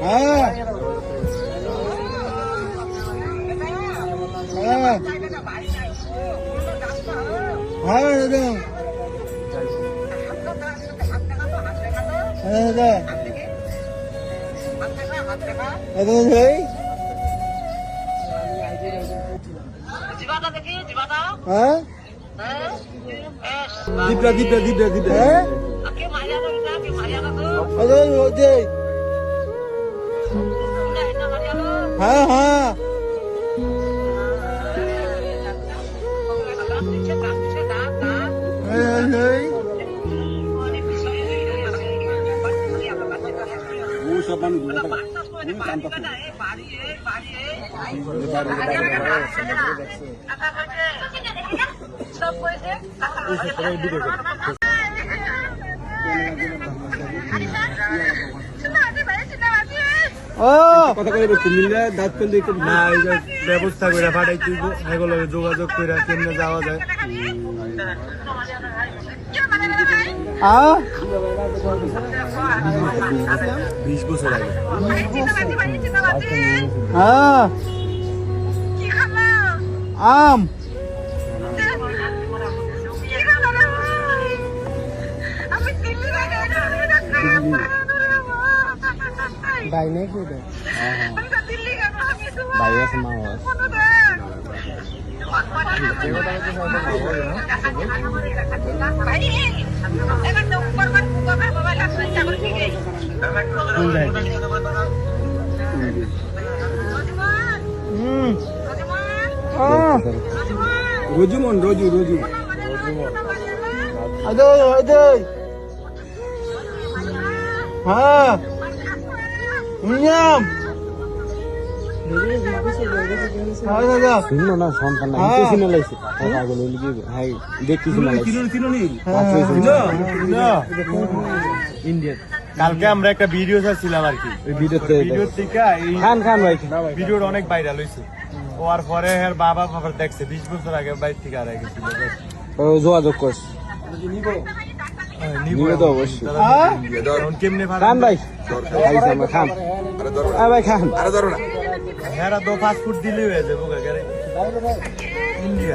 হ্যাঁ হ্যাঁ হ্যাঁ দাদা হ্যাঁ দাদা হ্যাঁ দিবরা দিবরা দিবরা দিবরা হ্যাঁ হ্যাঁ হ্যাঁ সব মানুষ কথা করে মিললে দাঁত পেলে না ব্যবস্থা করে পাঠাইতে এগুলো যোগাযোগ করে কেমনে যাওয়া যায়। 20 বছর আগে আম ভাই নেই ভাই আছে মা রোজুমন রোজু রোজু হ্যাঁ শুনো না সন্তান ইন্ডিয়ান কালকে আমরা একটা ভিডিও চাচ্ছিলাম আর কি ভিডিওটা অনেক ভাইরাল হয়েছে হওয়ার পরে বাবা বাবা দেখছে 20 বছর আগে বাইর থেকে আর গেছিল যোগাযোগ করছে কেমনে খান ভাই খান ভাই খান হেরা তো ফাস্ট ফুড দিল্লি হয়ে যাবো ইন্ডিয়া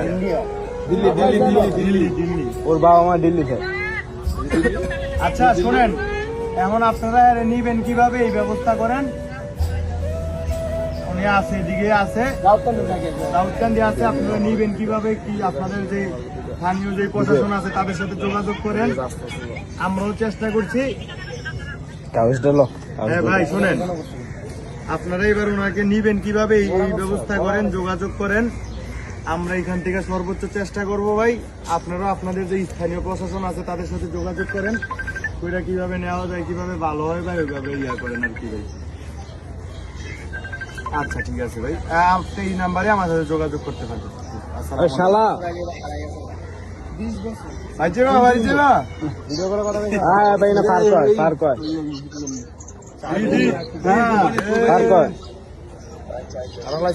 দিল্লি দিল্লি দিল্লি দিল্লি দিল্লি ওর বাবা মা দিল্লি থাকে। আচ্ছা শোনেন এখন আপনারা নিবেন কিভাবে এই ব্যবস্থা করেন। উনি আছে এদিকে আছে দাউদকান্দি আছে আপনারা নিবেন কিভাবে কি আপনাদের যে স্থানীয় যে প্রশাসন আছে তাদের সাথে যোগাযোগ করেন। আমরাও চেষ্টা করছি। হ্যাঁ ভাই শোনেন আপনারা এবার ওনাকে নিবেন কিভাবে এই ব্যবস্থা করেন যোগাযোগ করেন। আমরা এখান থেকে সর্বোচ্চ চেষ্টা করব ভাই। আপনারা আপনাদের যে স্থানীয় প্রশাসন আছে তাদের সাথে যোগাযোগ করেন ওইটা কিভাবে নেওয়া যায় কিভাবে ভালো হয় ভাই ওইভাবে ইয়া করেন আর কি ভাই। আচ্ছা ঠিক আছে ভাই আপনি এই নাম্বারে আমার সাথে যোগাযোগ করতে পারবেন। শালা আইছে না আইছে না ভিডিও করে কথা বলছি হ্যাঁ ভাই না পার কর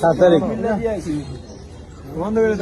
তাড়াতাড়ি বন্ধ করে